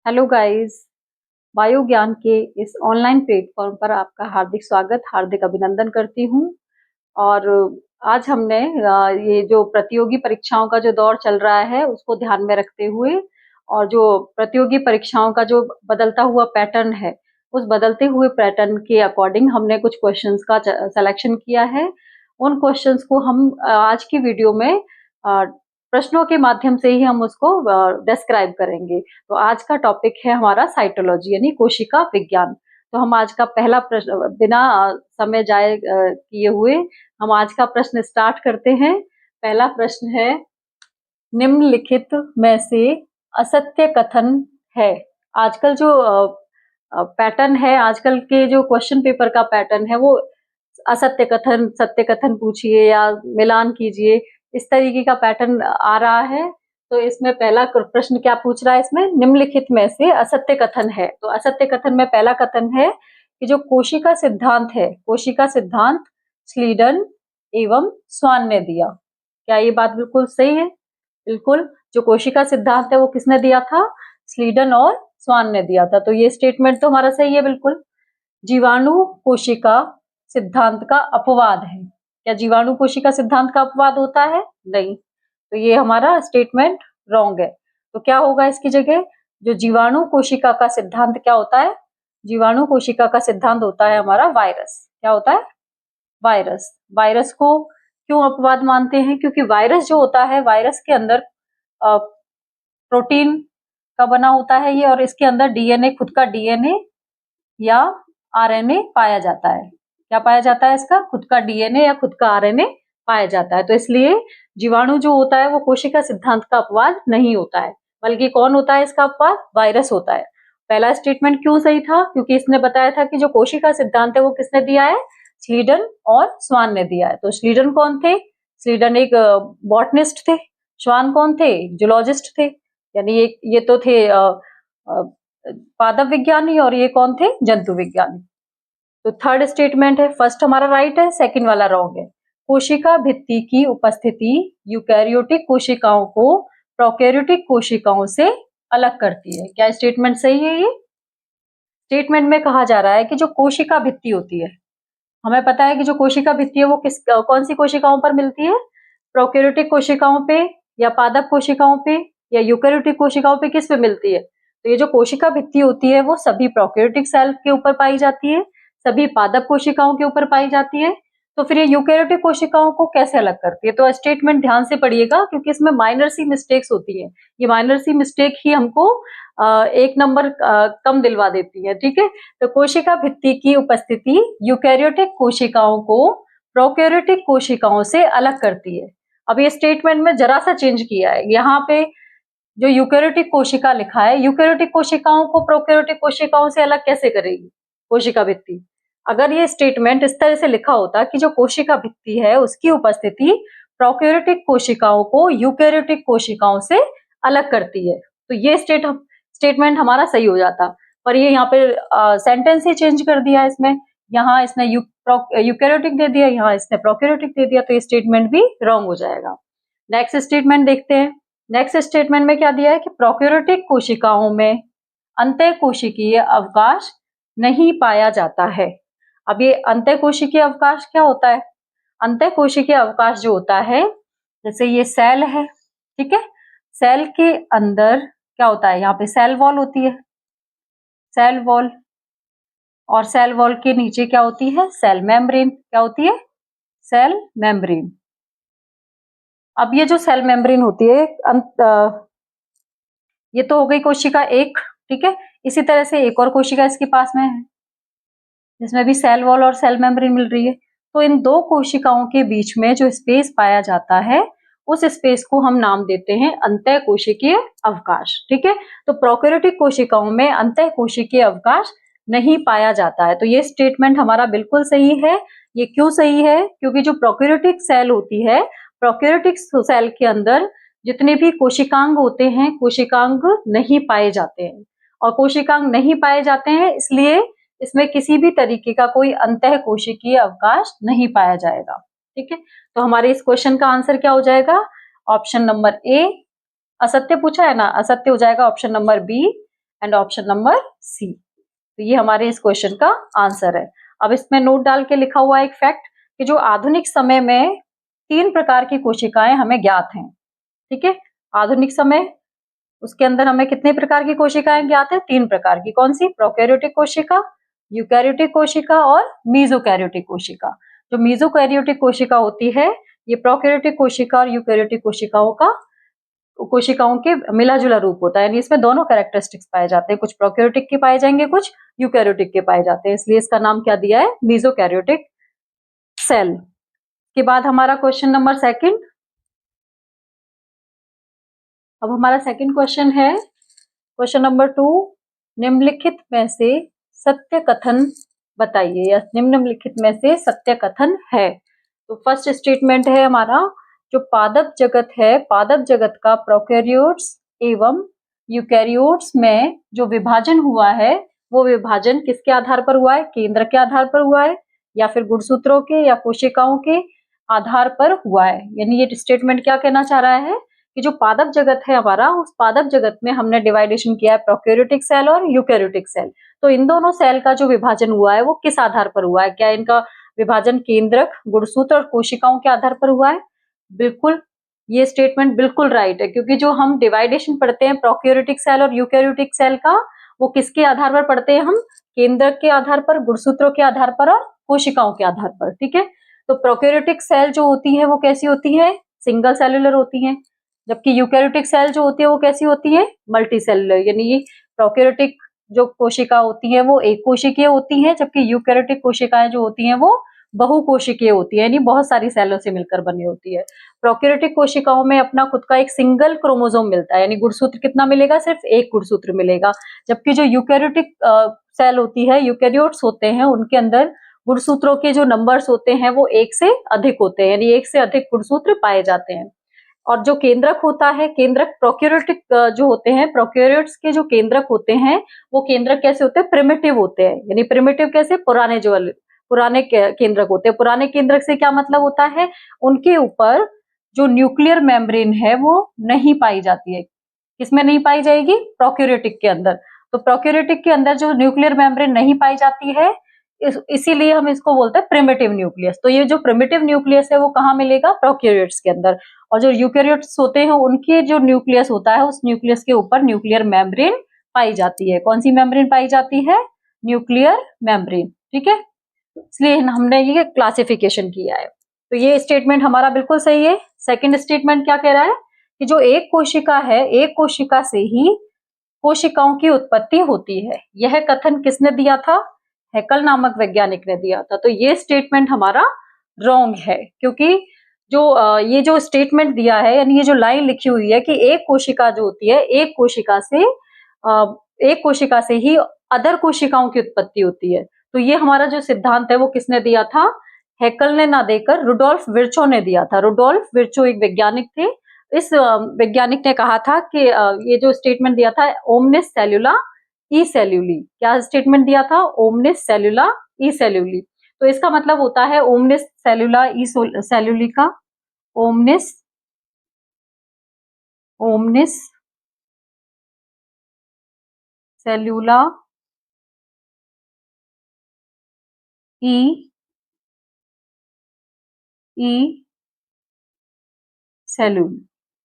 Hello guys. वायु ज्ञान के इस ऑनलाइन प्लेटफॉर्म पर आपका हार्दिक स्वागत, हार्दिक अभिनंदन करती हूँ। और आज हमने ये जो प्रतियोगी परीक्षाओं का जो दौर चल रहा है उसको ध्यान में रखते हुए और जो प्रतियोगी परीक्षाओं का जो बदलता हुआ पैटर्न है, उस बदलते हुए पैटर्न के अकॉर्डिंग हमने कुछ क्वेश्चंस का सिलेक्शन किया है। उन क्वेश्चंस को हम आज की वीडियो में प्रश्नों के माध्यम से ही हम उसको डिस्क्राइब करेंगे। तो आज का टॉपिक है हमारा साइटोलॉजी यानी कोशिका विज्ञान। तो हम आज का पहला प्रश्न बिना समय जाए किए हुए हम आज का प्रश्न स्टार्ट करते हैं। पहला प्रश्न है, निम्नलिखित में से असत्य कथन है। आजकल जो पैटर्न है, आजकल के जो क्वेश्चन पेपर का पैटर्न है वो असत्य कथन, सत्य कथन पूछिए या मिलान कीजिए, इस तरीके का पैटर्न आ रहा है। तो इसमें पहला प्रश्न क्या पूछ रहा है, इसमें निम्नलिखित में से असत्य कथन है। तो असत्य कथन में पहला कथन है कि जो कोशिका सिद्धांत है, कोशिका सिद्धांत स्लीडन एवं स्वान ने दिया। क्या ये बात बिल्कुल सही है? बिल्कुल। जो कोशिका सिद्धांत है वो किसने दिया था? स्लीडन और स्वान ने दिया था। तो ये स्टेटमेंट तो हमारा सही है बिल्कुल। जीवाणु कोशिका सिद्धांत का अपवाद है। क्या जीवाणु कोशिका सिद्धांत का अपवाद होता है? नहीं। तो ये हमारा स्टेटमेंट रॉन्ग है। तो क्या होगा इसकी जगह? जो जीवाणु कोशिका का सिद्धांत क्या होता है? जीवाणु कोशिका का सिद्धांत होता है हमारा वायरस। क्या होता है? वायरस। वायरस को क्यों अपवाद मानते हैं? क्योंकि वायरस जो होता है, वायरस के अंदर प्रोटीन का बना होता है ये, और इसके अंदर डीएनए, खुद का डीएनए या आरएनए पाया जाता है। क्या पाया जाता है? इसका खुद का डीएनए या खुद का आरएनए पाया जाता है। तो इसलिए जीवाणु जो होता है वो कोशिका सिद्धांत का अपवाद नहीं होता है, बल्कि कौन होता है इसका अपवाद? वायरस होता है। पहला स्टेटमेंट क्यों सही था? क्योंकि इसने बताया था कि जो कोशिका सिद्धांत है वो किसने दिया है? स्लीडन और स्वान ने दिया है। तो स्लीडन कौन थे? स्लीडन एक बॉटनिस्ट थे। स्वान कौन थे? जूलॉजिस्ट थे। यानी ये तो थे पादप विज्ञानी, और ये कौन थे? जंतु विज्ञानी। तो थर्ड स्टेटमेंट है, फर्स्ट हमारा राइट है, सेकंड वाला रॉन्ग है। कोशिका भित्ति की उपस्थिति यूकैरियोटिक कोशिकाओं को प्रोकैरियोटिक कोशिकाओं से अलग करती है। क्या स्टेटमेंट सही है? ये स्टेटमेंट में कहा जा रहा है कि जो कोशिका भित्ति होती है, हमें पता है कि जो कोशिका भित्ति है वो कौन सी कोशिकाओं पर मिलती है? प्रोकैरियोटिक कोशिकाओं पे, या पादप कोशिकाओं पे, या यूकैरियोटिक कोशिकाओं पे, किस पे मिलती है? तो ये जो कोशिका भित्ति होती है वो सभी प्रोकैरियोटिक सेल के ऊपर पाई जाती है, सभी पादप कोशिकाओं के ऊपर पाई जाती है। तो फिर ये यूकैरियोटिक कोशिकाओं को कैसे अलग करती है? तो स्टेटमेंट ध्यान से पढ़िएगा, क्योंकि इसमें माइनर सी मिस्टेक्स होती है। ये माइनर सी मिस्टेक ही हमको एक नंबर कम दिलवा देती है। ठीक है। तो कोशिका भित्ति की उपस्थिति यूकैरियोटिक कोशिकाओं को प्रोकैरियोटिक कोशिकाओं से अलग करती है। अब ये स्टेटमेंट में जरा सा चेंज किया है। यहाँ पे जो यूकैरियोटिक कोशिका लिखा है, यूकैरियोटिक कोशिकाओं को प्रोकैरियोटिक कोशिकाओं से अलग कैसे करेगी कोशिका भित्ति? अगर ये स्टेटमेंट इस तरह से लिखा होता कि जो कोशिका भित्ति है उसकी उपस्थिति प्रोकैरियोटिक कोशिकाओं को यूकैरियोटिक कोशिकाओं से अलग करती है, तो ये स्टेटमेंट हमारा सही हो जाता। पर ये यहाँ पे सेंटेंस ही चेंज कर दिया इसमें। यहाँ इसने यूकैरियोटिक दे दिया, यहाँ इसने प्रोकैरियोटिक दे दिया, तो ये स्टेटमेंट भी रॉन्ग हो जाएगा। नेक्स्ट स्टेटमेंट देखते हैं। नेक्स्ट स्टेटमेंट में क्या दिया है कि प्रोकैरियोटिक कोशिकाओं में अंतःकोशिकीय अवकाश नहीं पाया जाता है। अब ये अंतःकोशिकीय अवकाश क्या होता है? अंतःकोशिकीय अवकाश जो होता है, जैसे ये सेल है, ठीक है, सेल के अंदर क्या होता है? यहाँ पे सेल वॉल होती है, सेल वॉल, और सेल वॉल के नीचे क्या होती है? Cell membrane. क्या होती है? Cell membrane. अब ये जो सेल मेम्ब्रेन होती है, ये तो हो गई कोशिका एक, ठीक है। इसी तरह से एक और कोशिका इसके पास में है जिसमें भी सेल वॉल और सेल मेम्ब्रेन मिल रही है। तो इन दो कोशिकाओं के बीच में जो स्पेस पाया जाता है, उस स्पेस को हम नाम देते हैं अंतःकोशिकीय अवकाश। ठीक है। तो प्रोकैरियोटिक कोशिकाओं में अंतःकोशिकीय अवकाश नहीं पाया जाता है। तो ये स्टेटमेंट हमारा बिल्कुल सही है। ये क्यों सही है? क्योंकि जो प्रोकैरियोटिक सेल होती है, प्रोकैरियोटिक सेल के अंदर जितने भी कोशिकांग होते हैं, कोशिकांग नहीं पाए जाते हैं, और कोशिकांग नहीं पाए जाते हैं इसलिए इसमें किसी भी तरीके का कोई अंतःकोशिकीय अवकाश नहीं पाया जाएगा। ठीक है। तो हमारे इस क्वेश्चन का आंसर क्या हो जाएगा? Option number A. असत्य पूछा है ना, असत्य हो जाएगा option number B, and option number C. तो ये हमारे इस क्वेश्चन का आंसर है। अब इसमें नोट डाल के लिखा हुआ एक फैक्ट कि जो आधुनिक समय में 3 प्रकार की कोशिकाएं हमें ज्ञात हैं। ठीक है, आधुनिक समय उसके अंदर हमें कितने प्रकार की कोशिकाएं ज्ञात है? 3 प्रकार की। कौन सी? प्रोकैरियोटिक कोशिका, यूकैरियोटिक कोशिका और मेसोकैरियोटिक कोशिका। जो मेसोकैरियोटिक कोशिका होती है ये प्रोकैरियोटिक कोशिका और यूकैरियोटिक कोशिकाओं के मिला जुला रूप होता है, यानी इसमें दोनों कैरेक्टरिस्टिक्स पाए जाते हैं, कुछ प्रोकैरियोटिक के पाए जाएंगे, कुछ यूकैरियोटिक के पाए जाते हैं, इसलिए इसका नाम क्या दिया है? मेसोकैरियोटिक सेल। के बाद हमारा क्वेश्चन नंबर सेकंड। अब हमारा सेकंड क्वेश्चन है क्वेश्चन नंबर 2, निम्नलिखित में से सत्य कथन बताइए, या निम्नलिखित में से सत्य कथन है। तो फर्स्ट स्टेटमेंट है हमारा, जो पादप जगत है, पादप जगत का प्रोकैरियोट्स एवं यूकैरियोट्स में जो विभाजन हुआ है वो विभाजन किसके आधार पर हुआ है? केंद्र के आधार पर हुआ है, या फिर गुणसूत्रों के या कोशिकाओं के आधार पर हुआ है। यानी ये स्टेटमेंट क्या कहना चाह रहा है कि जो पादप जगत है हमारा, उस पादप जगत में हमने डिवाइडेशन किया है प्रोकैरियोटिक सेल और यूकैरियोटिक सेल। तो इन दोनों सेल का जो विभाजन हुआ है वो किस आधार पर हुआ है? क्या इनका विभाजन केंद्रक, गुणसूत्र और कोशिकाओं के आधार पर हुआ है? बिल्कुल, ये स्टेटमेंट बिल्कुल राइट है, क्योंकि जो हम डिवाइडेशन पढ़ते हैं प्रोकैरियोटिक सेल और यूकैरियोटिक सेल का, वो किसके आधार पर पढ़ते हैं हम? केंद्रक के आधार पर, गुणसूत्रों के आधार पर और कोशिकाओं के आधार पर। ठीक है, तो प्रोकैरियोटिक सेल जो होती है वो कैसी होती है? सिंगल सेलुलर होती है, जबकि यूकैरियोटिक सेल जो होती है वो कैसी होती है? Multi cellular. यानी प्रोकैरियोटिक जो कोशिका होती है वो एक कोशिकीय होती है, जबकि यूकैरियोटिक कोशिकाएं जो होती हैं वो बहुकोशिकीय होती है, यानी बहुत सारी सेलों से मिलकर बनी होती है। प्रोकैरियोटिक कोशिकाओं में अपना खुद का एक सिंगल क्रोमोसोम मिलता है, यानी गुणसूत्र कितना मिलेगा? सिर्फ एक गुणसूत्र मिलेगा। जबकि जो यूकैरियोटिक सेल होती है, यूकैरियोट्स होते हैं, उनके अंदर गुणसूत्रों के जो नंबर्स होते हैं वो एक से अधिक होते हैं, यानी एक से अधिक गुणसूत्र पाए जाते हैं। और जो केंद्रक होता है, केंद्रक प्रोकैरियोटिक जो होते हैं, प्रोकैरियोट्स के जो केंद्रक होते हैं वो केंद्रक कैसे होते हैं? प्रिमिटिव होते हैं। यानी प्रिमिटिव कैसे? पुराने केंद्रक होते हैं। पुराने केंद्रक से क्या मतलब होता है? उनके ऊपर जो न्यूक्लियर मेम्ब्रेन है वो नहीं पाई जाती है। किसमें नहीं पाई जाएगी? प्रोकैरियोटिक के अंदर। तो प्रोकैरियोटिक के अंदर जो न्यूक्लियर मेम्ब्रेन नहीं पाई जाती है, इसीलिए हम इसको बोलते हैं प्रिमिटिव न्यूक्लियस। तो ये जो प्रिमिटिव न्यूक्लियस है वो कहाँ मिलेगा? प्रोकैरियोट्स के अंदर। और जो यूकैरियोट्स होते हैं उनके जो न्यूक्लियस होता है, उस न्यूक्लियस के ऊपर न्यूक्लियर मेम्ब्रेन पाई जाती है। कौन सी मेम्ब्रेन पाई जाती है? Nuclear membrane. ठीक है, इसलिए हमने ये क्लासिफिकेशन किया है। तो ये स्टेटमेंट हमारा बिल्कुल सही है। सेकंड स्टेटमेंट क्या कह रहा है कि जो एक कोशिका है, एक कोशिका से ही कोशिकाओं की उत्पत्ति होती है। यह कथन किसने दिया था? हैकल नामक वैज्ञानिक ने दिया था। तो ये स्टेटमेंट हमारा रॉन्ग है, क्योंकि जो ये जो स्टेटमेंट दिया है, यानी ये जो लाइन लिखी हुई है कि एक कोशिका जो होती है, एक कोशिका से ही अदर कोशिकाओं की उत्पत्ति होती है। तो ये हमारा जो सिद्धांत है वो किसने दिया था? हैकल ने ना देकर रुडोल्फ विर्चो ने दिया था। रुडोल्फ विर्चो एक वैज्ञानिक थे। इस वैज्ञानिक ने कहा था कि ये जो स्टेटमेंट दिया था, ओमनिस सेल्युला ई सेल्यूली। क्या स्टेटमेंट दिया था? ओमनिस सेल्युला ई सेल्यूली। तो इसका मतलब होता है ओमनिस सेल्युला ई सेल्यूली का ओमनिस सेल्युला ई सेल्यूल,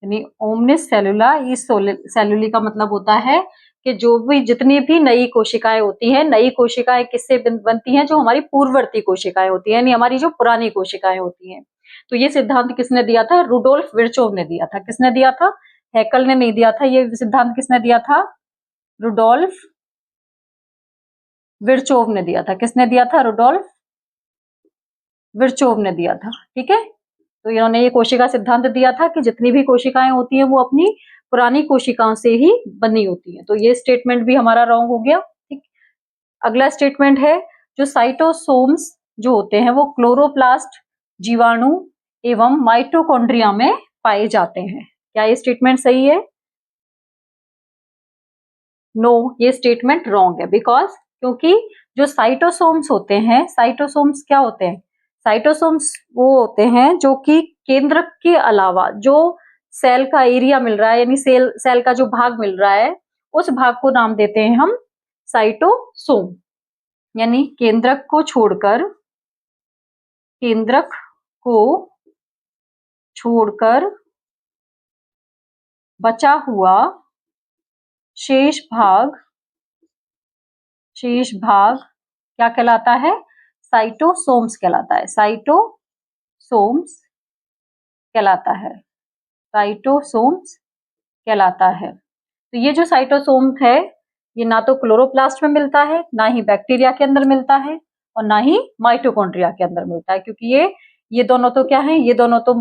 यानी ओमनिस सेल्युला ई सेल्यूली का मतलब होता है कि जो भी जितनी भी नई कोशिकाएं होती हैं, नई कोशिकाएं किससे बनती हैं? जो हमारी पूर्ववर्ती कोशिकाएं होती हैं, यानी हमारी जो पुरानी कोशिकाएं होती हैं। तो ये सिद्धांत किसने दिया था? रुडोल्फ विर्चोव ने दिया था। किसने दिया था? हैकल ने नहीं दिया था। ये सिद्धांत किसने दिया था? रुडोल्फ विर्चोव ने दिया था। किसने दिया था? रुडोल्फ विर्चोव ने दिया था। ठीक है, तो इन्होंने ये कोशिका सिद्धांत दिया था कि जितनी भी कोशिकाएं होती हैं वो अपनी पुरानी कोशिकाओं से ही बनी होती हैं। तो ये स्टेटमेंट भी हमारा रॉन्ग हो गया। ठीक, अगला स्टेटमेंट है, जो साइटोसोम्स जो होते हैं वो क्लोरोप्लास्ट, जीवाणु एवं माइटोकॉन्ड्रिया में पाए जाते हैं। क्या ये स्टेटमेंट सही है? नो, ये स्टेटमेंट रॉन्ग है। बिकॉज क्योंकि जो साइटोसोम्स होते हैं, साइटोसोम्स क्या होते हैं? साइटोसोम्स वो होते हैं जो कि केंद्रक के अलावा जो सेल का एरिया मिल रहा है, यानी सेल का जो भाग मिल रहा है, उस भाग को नाम देते हैं हम साइटोसोम। यानी केंद्रक को छोड़कर बचा हुआ शेष भाग क्या कहलाता है? साइटोसोम्स कहलाता है। साइटोसोम्स कहलाता है। तो ये जो साइटोसोम है, ये ना तो क्लोरोप्लास्ट में मिलता है, ना ही बैक्टीरिया के अंदर मिलता है, और ना ही माइटोकॉन्ड्रिया के अंदर मिलता है, क्योंकि ये दोनों तो क्या है? ये दोनों तो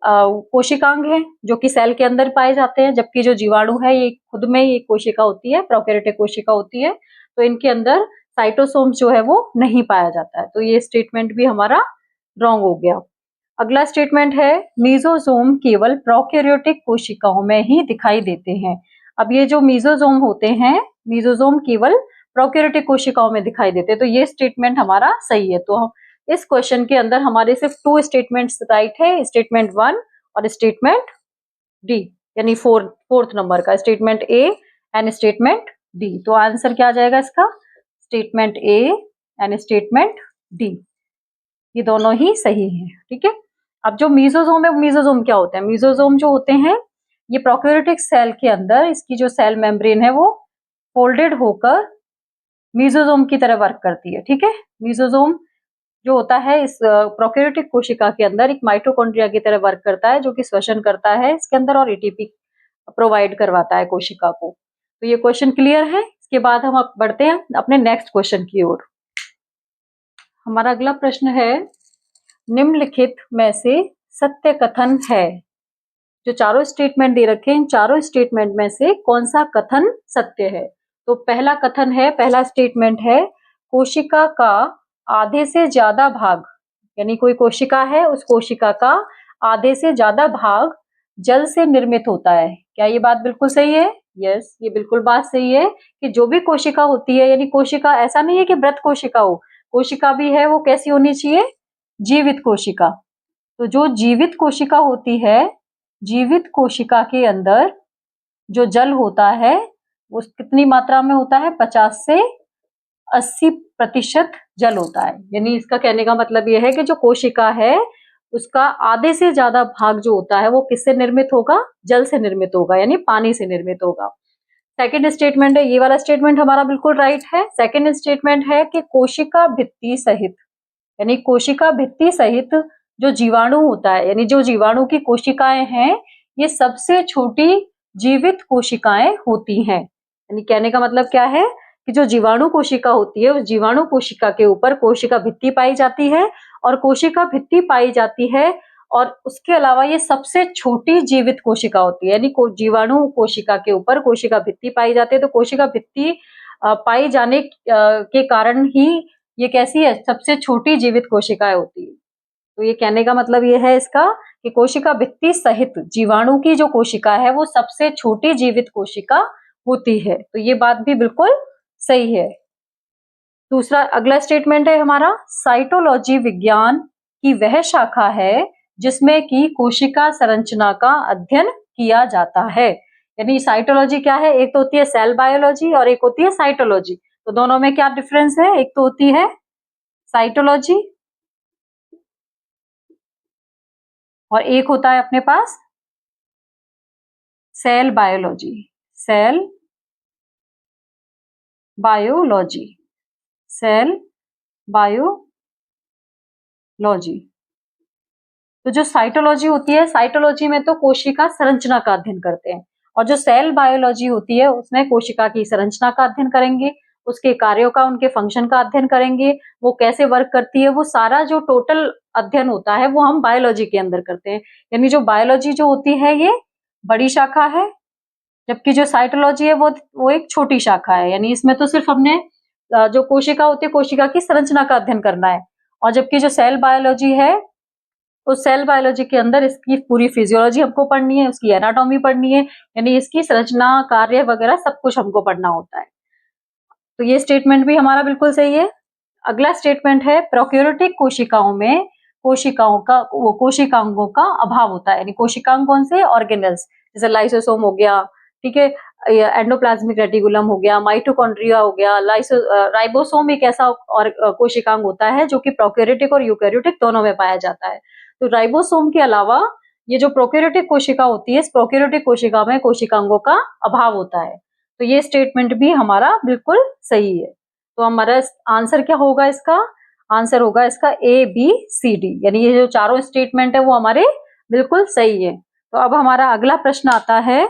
कोशिकांग है जो कि सेल के अंदर पाए जाते हैं, जबकि जो जीवाणु है ये खुद में ये कोशिका होती है, प्रोकैरियोटिक कोशिका होती है, तो इनके अंदर साइटोसोम जो है वो नहीं पाया जाता है। तो ये स्टेटमेंट भी हमारा रॉन्ग हो गया। अगला स्टेटमेंट है मीजोजोम केवल प्रोकैरियोटिक कोशिकाओं में ही दिखाई देते हैं। अब ये जो मीजोजोम होते हैं, मीजोजोम केवल प्रोकैरियोटिक कोशिकाओं में दिखाई देते हैं, तो ये स्टेटमेंट हमारा सही है। तो इस क्वेश्चन के अंदर हमारे सिर्फ 2 स्टेटमेंट्स राइट है, स्टेटमेंट 1 और स्टेटमेंट डी, यानी फोर्थ नंबर का statement A and statement D. तो आंसर क्या आ जाएगा इसका? Statement A and statement D, ये दोनों ही सही है। ठीक है। अब जो मीजोजोम है, मीजोजोम क्या होते हैं? मीजोजोम जो होते हैं ये प्रोकैरियोटिक सेल के अंदर इसकी जो सेल मेम्ब्रेन है वो फोल्डेड होकर मीजोजोम की तरह वर्क करती है। ठीक है। मीजोजोम जो होता है इस प्रोकैरियोटिक कोशिका के अंदर एक माइटोकॉन्ड्रिया की तरह वर्क करता है, जो कि श्वसन करता है इसके अंदर और एटीपी प्रोवाइड करवाता है कोशिका को। तो ये क्वेश्चन क्लियर है। इसके बाद हम बढ़ते हैं अपने नेक्स्ट क्वेश्चन की ओर। हमारा अगला प्रश्न है निम्नलिखित में से सत्य कथन है। जो चारों स्टेटमेंट दे रखे हैं, इन चारों स्टेटमेंट में से कौन सा कथन सत्य है? तो पहला कथन है, पहला स्टेटमेंट है कोशिका का आधे से ज्यादा भाग, यानी कोई कोशिका है उस कोशिका का आधे से ज्यादा भाग जल से निर्मित होता है। क्या ये बात बिल्कुल सही है? यस, ये बिल्कुल बात सही है कि जो भी कोशिका होती है, यानी कोशिका ऐसा नहीं है कि मृत कोशिका हो, कोशिका भी है वो कैसी होनी चाहिए? जीवित कोशिका। तो जो जीवित कोशिका होती है, जीवित कोशिका के अंदर जो जल होता है वो कितनी मात्रा में होता है? 50 से 80% जल होता है। यानी इसका कहने का मतलब यह है कि जो कोशिका है उसका आधे से ज्यादा भाग जो होता है वो किससे निर्मित होगा? जल से निर्मित होगा, यानी पानी से निर्मित होगा। सेकंड स्टेटमेंट है, ये वाला स्टेटमेंट हमारा बिल्कुल राइट है। सेकंड स्टेटमेंट है कि कोशिका भित्ति सहित, यानी कोशिका भित्ति सहित जो जीवाणु होता है, यानी जो जीवाणु की कोशिकाएं हैं, ये सबसे छोटी जीवित कोशिकाएं होती हैं। यानी कहने का मतलब क्या है कि जो जीवाणु कोशिका होती है उस जीवाणु कोशिका के ऊपर कोशिका भित्ति पाई जाती है, और कोशिका भित्ति पाई जाती है और उसके अलावा ये सबसे छोटी जीवित कोशिका होती है। यानी जीवाणु कोशिका के ऊपर कोशिका भित्ति पाई जाती है, तो कोशिका भित्ति पाई जाने के कारण ही ये कैसी है? सबसे छोटी जीवित कोशिकाएं होती है। तो ये कहने का मतलब ये है इसका कि कोशिका भित्ति सहित जीवाणु की जो कोशिका है वो सबसे छोटी जीवित कोशिका होती है। तो ये बात भी बिल्कुल सही है। दूसरा अगला स्टेटमेंट है हमारा साइटोलॉजी विज्ञान की वह शाखा है जिसमें कि कोशिका संरचना का अध्ययन किया जाता है। यानी साइटोलॉजी क्या है? एक तो होती है सेल बायोलॉजी और एक होती है साइटोलॉजी। तो दोनों में क्या डिफरेंस है? एक तो होती है साइटोलॉजी और एक होता है अपने पास cell biology. Cell biology, cell biology. तो जो साइटोलॉजी होती है, साइटोलॉजी में तो कोशिका संरचना का अध्ययन करते हैं, और जो सेल बायोलॉजी होती है उसमें कोशिका की संरचना का अध्ययन करेंगे, उसके कार्यों का, उनके फंक्शन का अध्ययन करेंगे, वो कैसे वर्क करती है, वो सारा जो टोटल अध्ययन होता है वो हम बायोलॉजी के अंदर करते हैं। यानी जो बायोलॉजी जो होती है ये बड़ी शाखा है, जबकि जो साइटोलॉजी है वो एक छोटी शाखा है। यानी इसमें तो सिर्फ हमने जो कोशिका होती है कोशिका की संरचना का अध्ययन करना है, और जबकि जो सेल बायोलॉजी है उस सेल बायोलॉजी के अंदर इसकी पूरी फिजियोलॉजी हमको पढ़नी है, उसकी एनाटॉमी पढ़नी है, यानी इसकी संरचना, कार्य वगैरह सब कुछ हमको पढ़ना होता है। तो ये स्टेटमेंट भी हमारा बिल्कुल सही है। अगला स्टेटमेंट है प्रोकैरियोटिक कोशिकाओं में कोशिकांगों का अभाव होता है। यानी कोशिकांग कौन से? ऑर्गेनेल्स, जैसे लाइसोसोम हो गया, ठीक है, एंडोप्लाज्मिक रेटिकुलम हो गया, माइटोकॉन्ड्रिया हो गया, राइबोसोम एक ऐसा और कोशिकांग होता है जो कि प्रोकैरियोटिक और यूकैरियोटिक दोनों में पाया जाता है। तो राइबोसोम के अलावा ये जो प्रोकैरियोटिक कोशिका होती है, इस प्रोकैरियोटिक कोशिका में कोशिकांगों का अभाव होता है। तो ये स्टेटमेंट भी हमारा बिल्कुल सही है। तो हमारा आंसर क्या होगा इसका? आंसर होगा इसका ए, बी, सी, डी, यानी ये जो चारों स्टेटमेंट है वो हमारे बिल्कुल सही है। तो अब हमारा अगला प्रश्न आता है,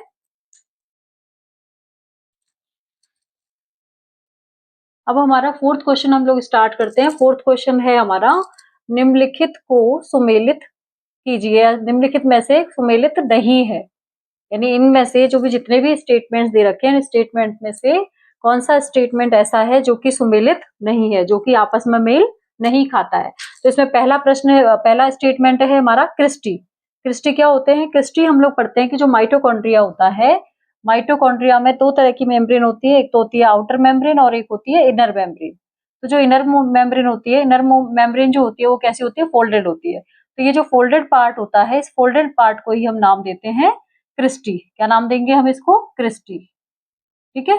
अब हमारा फोर्थ क्वेश्चन हम लोग स्टार्ट करते हैं। फोर्थ क्वेश्चन है हमारा, निम्नलिखित को सुमेलित कीजिए, निम्नलिखित में से सुमेलित नहीं है, यानी इनमें से जो भी जितने भी स्टेटमेंट्स दे रखे हैं, स्टेटमेंट में से कौन सा स्टेटमेंट ऐसा है जो कि सुमेलित नहीं है, जो कि आपस में मेल नहीं खाता है। तो इसमें पहला प्रश्न, पहला स्टेटमेंट है हमारा क्रिस्टी। क्रिस्टी क्या होते हैं? क्रिस्टी हम लोग पढ़ते हैं कि जो माइटोकॉन्ड्रिया होता है, माइटोकॉन्ड्रिया में दो तरह की मेम्ब्रेन होती है, एक तो होती है आउटर मेम्ब्रेन और एक होती है इनर मेम्ब्रेन। तो जो इनर मेम्ब्रेन होती है, इनर मेम्ब्रेन जो होती है वो कैसी होती है? फोल्डेड होती है। तो ये जो फोल्डेड पार्ट होता है, इस फोल्डेड पार्ट को ही हम नाम देते हैं क्रिस्टी। क्या नाम देंगे हम इसको? क्रिस्टी। ठीक है।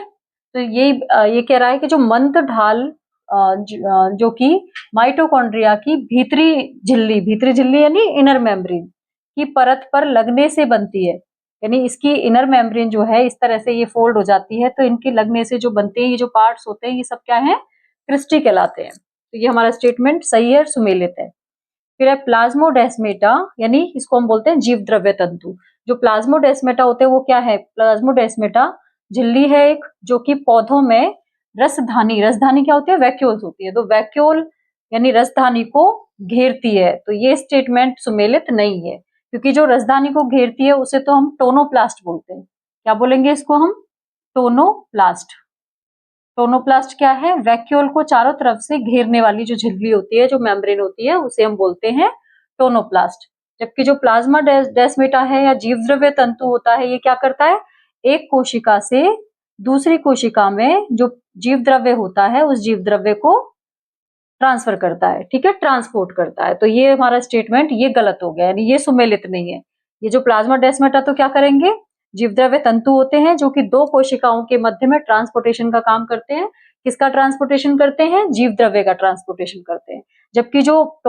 तो ये कह रहा है कि जो मंद ढाल जो कि माइटोकॉन्ड्रिया की भीतरी झिल्ली यानी इनर मेम्ब्रेन की परत पर लगने से बनती है, यानी इसकी इनर मेम्ब्रेन जो है इस तरह से ये फोल्ड हो जाती है, तो इनकी लगने से जो बनते हैं ये जो पार्ट्स होते हैं, ये सब क्या है? क्रिस्टी कहलाते हैं। तो ये हमारा स्टेटमेंट सही है और सुमेलित है। फिर है प्लाज्मोडेस्मेटा, यानी इसको हम बोलते हैं जीव द्रव्य तंतु। जो प्लाज्मोडेस्मेटा होते हैं वो क्या है? प्लाज्मोडेस्मेटा झिल्ली है एक, जो कि पौधों में रसधानी, रसधानी क्या होती है? वैक्यूल्स होती है, तो वैक्यूल यानी रसधानी को घेरती है। तो ये स्टेटमेंट सुमेलित नहीं है, क्योंकि जो रसधानी को घेरती है उसे तो हम टोनोप्लास्ट बोलते हैं। क्या बोलेंगे इसको हम? टोनोप्लास्ट। टोनोप्लास्ट क्या है? वैक्यूल को चारों तरफ से घेरने वाली जो झिल्ली होती है, जो मेम्ब्रेन होती है, उसे हम बोलते हैं टोनोप्लास्ट। जबकि जो प्लाज्मा डेस्मेटा है या जीवद्रव्य तंतु होता है, ये क्या करता है? एक कोशिका से दूसरी कोशिका में जो जीवद्रव्य होता है, उस जीवद्रव्य को ट्रांसफर करता है, ठीक है, ट्रांसपोर्ट करता है। तो ये हमारा स्टेटमेंट ये गलत हो गया, यानी ये सुमेलित नहीं है। ये जो प्लाज्मा डेस्मेटा तो क्या करेंगे? जीवद्रव्य तंतु होते हैं जो कि दो कोशिकाओं के मध्य में ट्रांसपोर्टेशन का काम करते हैं। किसका ट्रांसपोर्टेशन करते हैं? जीवद्रव्य का ट्रांसपोर्टेशन करते हैं। जबकि जो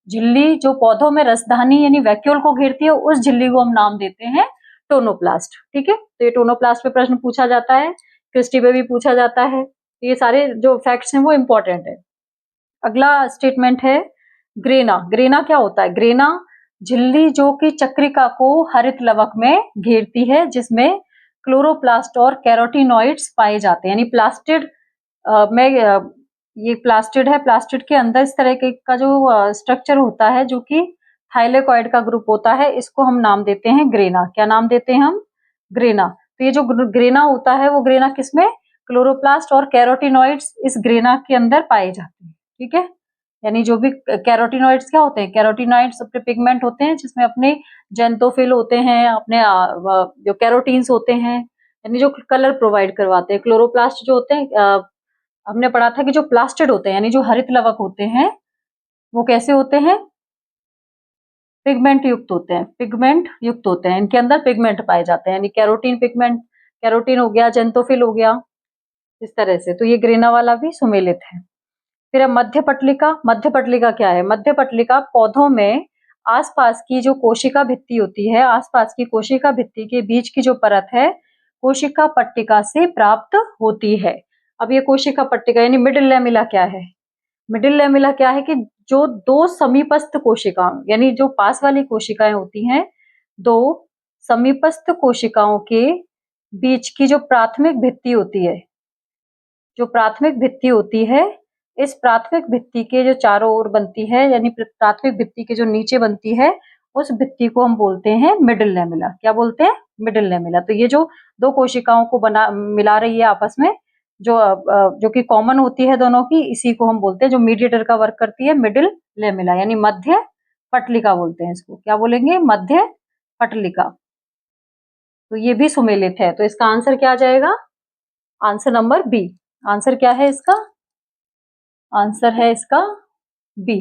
झिल्ली जो पौधों में रसधानी यानी वैक्यूल को घेरती है, उस झिल्ली को हम नाम देते हैं टोनोप्लास्ट। ठीक है, तो ये टोनोप्लास्ट पे प्रश्न पूछा जाता है, क्रिस्टी पे भी पूछा जाता है। ये सारे जो फैक्ट्स हैं वो इंपॉर्टेंट है। अगला स्टेटमेंट है ग्रेना। ग्रेना क्या होता है? ग्रेना झिल्ली जो कि चक्रिका को हरित लवक में घेरती है, जिसमें क्लोरोप्लास्ट और कैरोटिनॉइड्स पाए जाते हैं, यानी प्लास्टिड में ये प्लास्टिड है। प्लास्टिड के अंदर इस तरह के का जो स्ट्रक्चर होता है जो कि थाइलेकॉइड का ग्रुप होता है, इसको हम नाम देते हैं ग्रेना। क्या नाम देते हैं हम? ग्रेना। तो ये जो ग्रेना होता है वो ग्रेना किसमें? क्लोरोप्लास्ट और कैरोटिनॉइड्स इस ग्रेना के अंदर पाए जाते हैं। ठीक है, यानी जो भी कैरोटिनॉइड्स क्या होते हैं? कैरोटिनॉइड्स अपने पिगमेंट होते हैं जिसमें अपने जेंटोफिल होते हैं, अपने जो कैरोटीन्स होते हैं, यानी जो कलर प्रोवाइड करवाते हैं। क्लोरोप्लास्ट जो होते हैं, हमने पढ़ा था कि जो प्लास्टिड होते हैं यानी जो हरित लवक होते हैं, वो कैसे होते हैं? पिगमेंट युक्त होते हैं, पिगमेंट युक्त होते हैं, इनके अंदर पिगमेंट पाए जाते हैं, यानी कैरोटीन पिगमेंट, कैरोटीन हो गया, जेंटोफिल हो गया, इस तरह से। तो ये ग्रेना वाला भी सुमेलित है। फिर मध्य पटलिका। मध्य पटलिका क्या है? मध्य पटलिका पौधों में आसपास की जो कोशिका भित्ति होती है, आसपास की कोशिका भित्ति के बीच की जो परत है, कोशिका पट्टिका से प्राप्त होती है। अब ये कोशिका पट्टिका यानी मिडिल लेमिला क्या है? मिडिल लेमिला क्या है कि जो दो समीपस्थ कोशिकाओं यानी जो पास वाली कोशिकाएं होती हैं, दो समीपस्थ कोशिकाओं के बीच की जो प्राथमिक भित्ति होती है, जो प्राथमिक भित्ति होती है, इस प्राथमिक भित्ति के जो चारों ओर बनती है, यानी प्राथमिक भित्ति के जो नीचे बनती है, उस भित्ति को हम बोलते हैं मिडिल लेमिला। क्या बोलते हैं? Middle lamella. तो ये जो दो कोशिकाओं को मिला रही है आपस में, जो कि कॉमन होती है दोनों की, इसी को हम बोलते हैं, जो मीडिएटर का वर्क करती है, मिडिल लेमिला, यानी मध्य पटलिका बोलते हैं इसको। क्या बोलेंगे? मध्य पटलिका। तो ये भी सुमेलित है। तो इसका आंसर क्या आ जाएगा? Answer number B. आंसर क्या है इसका? आंसर है इसका बी।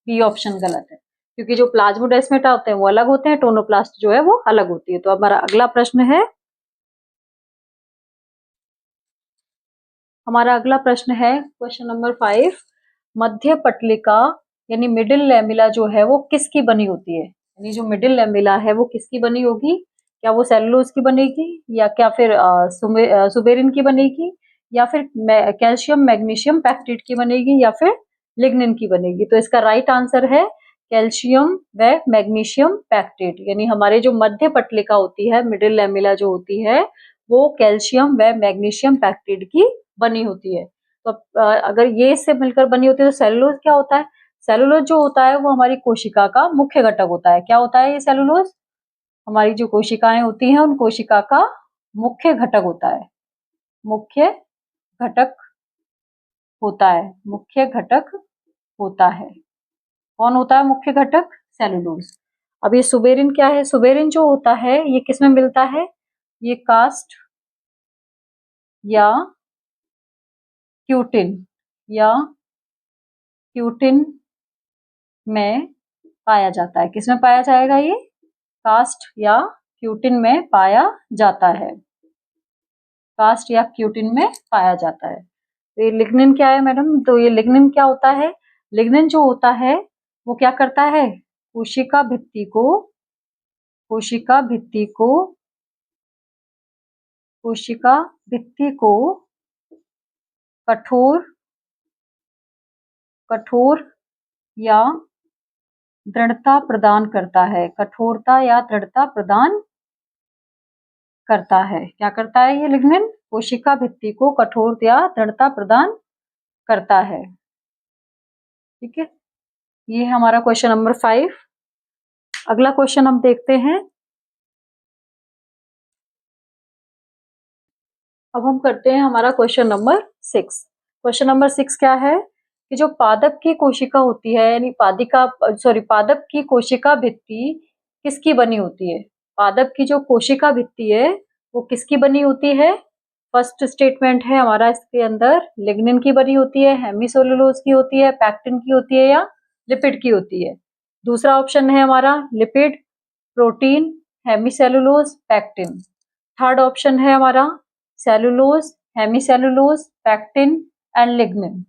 बी ऑप्शन गलत है, क्योंकि जो प्लाज्मोडेस्मेटा होते हैं वो अलग होते हैं, टोनोप्लास्ट जो है वो अलग होती है। तो हमारा अगला प्रश्न है, हमारा अगला प्रश्न है क्वेश्चन नंबर 5। मध्य पटलिका यानी मिडिल लैमिला जो है वो किसकी बनी होती है? यानी जो मिडिल लैमिला है वो किसकी बनी होगी? क्या वो सेलुलोज की बनेगी या क्या फिर सुबेरिन की बनेगी या फिर कैल्शियम मैग्नीशियम पैक्टेट की बनेगी या फिर लिग्निन की बनेगी? तो इसका राइट आंसर है कैल्शियम व मैग्नीशियम पैक्टेट। यानी हमारे जो मध्य पटलिका होती है, मिडिल लैमिला जो होती है, वो कैल्शियम व मैग्नीशियम पैक्टेट की बनी होती है। तो अगर ये इससे मिलकर बनी होती है तो सेलुलोज क्या होता है? सेलुलोज जो होता है वो हमारी कोशिका का मुख्य घटक होता है। क्या होता है ये सेलुलोज? हमारी जो कोशिकाएं होती हैं उन कोशिका का मुख्य घटक होता है। मुख्य घटक होता है। मुख्य घटक होता है। कौन होता है मुख्य घटक? सेलुलोज। अब ये सुबेरिन क्या है? सुबेरिन जो होता है ये किसमें मिलता है? ये कास्ट या क्यूटिन या क्यूटिन में पाया जाता है। किसमें पाया जाएगा ये? कास्ट या क्यूटिन में पाया जाता है। कास्ट या क्यूटिन में पाया जाता है। तो ये लिग्निन क्या है मैडम? तो ये लिग्निन क्या होता है? लिग्निन जो होता है वो क्या करता है? कोशिका भित्ति को कोशिका भित्ति को कोशिका भित्ति को कठोर कठोर या दृढ़ता प्रदान करता है। कठोरता या दृढ़ता प्रदान करता है। क्या करता है ये लिग्निन? कोशिका भित्ति को कठोर या दृढ़ता प्रदान करता है। ठीक है, ये है हमारा क्वेश्चन नंबर 5। अगला क्वेश्चन हम देखते हैं। अब हम करते हैं हमारा क्वेश्चन नंबर 6। क्वेश्चन नंबर 6 क्या है कि जो पादप की कोशिका होती है यानी पादप की कोशिका भित्ति किसकी बनी होती है? पादप की जो कोशिका भित्ति है वो किसकी बनी होती है? फर्स्ट स्टेटमेंट है हमारा इसके अंदर लिग्निन की बनी होती है, हेमीसेलुलोज की होती है, पैक्टिन की होती है या लिपिड की होती है। दूसरा ऑप्शन है हमारा lipid, protein, hemicellulose, pectin. Third option है हमारा cellulose, hemicellulose, pectin and lignin.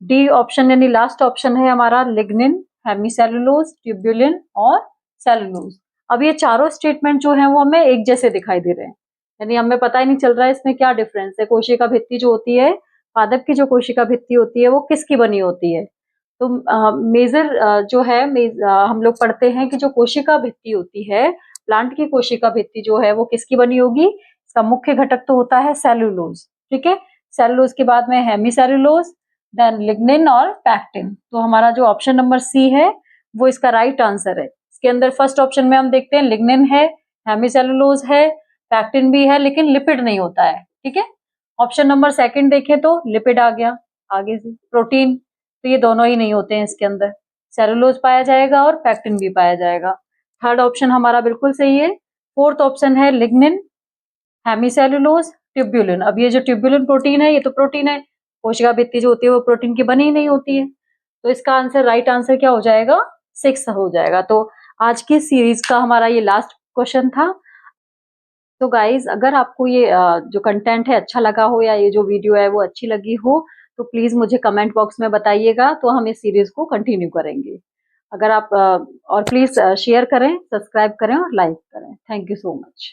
D option यानी लास्ट ऑप्शन है हमारा लिग्निन, हेमीसेलुलोज, ट्यूब्युलिन और सेलुलोज। अब ये चारों स्टेटमेंट जो है वो हमें एक जैसे दिखाई दे रहे हैं, यानी हमें पता ही नहीं चल रहा है इसमें क्या डिफरेंस है। कोशिका भित्ति जो होती है, पादप की जो कोशिका भित्ति होती है वो किसकी बनी होती है? तो मेजर जो है हम लोग पढ़ते हैं कि जो कोशिका भित्ति होती है, प्लांट की कोशिका भित्ति जो है वो किसकी बनी होगी? इसका मुख्य घटक तो होता है सेलुलोज। ठीक है, सेलुलोज के बाद में हेमीसेलुलोज, देन लिग्निन और पैक्टिन। तो हमारा जो ऑप्शन नंबर सी है वो इसका राइट आंसर है। इसके अंदर फर्स्ट ऑप्शन में हम देखते हैं लिग्निन है, हेमीसेलुलोज है, पैक्टिन भी है लेकिन लिपिड नहीं होता है। ठीक है, ऑप्शन नंबर सेकंड देखें तो लिपिड आ गया आगे से। प्रोटीन तो ये दोनों ही नहीं होते हैं इसके अंदर, सेलुलोज पाया जाएगा और पैक्टिन भी पाया जाएगा। थर्ड ऑप्शन हमारा बिल्कुल सही है। फोर्थ ऑप्शन है लिग्निन, हेमीसेलुलोज, ट्यूब्युलिन। अब ये जो ट्यूब्युलिन प्रोटीन है ये तो प्रोटीन है, कोशिका भित्ति जो होती है वो प्रोटीन की बनी ही नहीं होती है। तो इसका आंसर राइट आंसर क्या हो जाएगा? 6 हो जाएगा। तो आज की सीरीज का हमारा ये लास्ट क्वेश्चन था। तो गाइज अगर आपको ये जो कंटेंट है अच्छा लगा हो या ये जो वीडियो है वो अच्छी लगी हो तो प्लीज मुझे कमेंट बॉक्स में बताइएगा, तो हम इस सीरीज को कंटिन्यू करेंगे। अगर आप और प्लीज शेयर करें, सब्सक्राइब करें और लाइक करें। Thank you so much.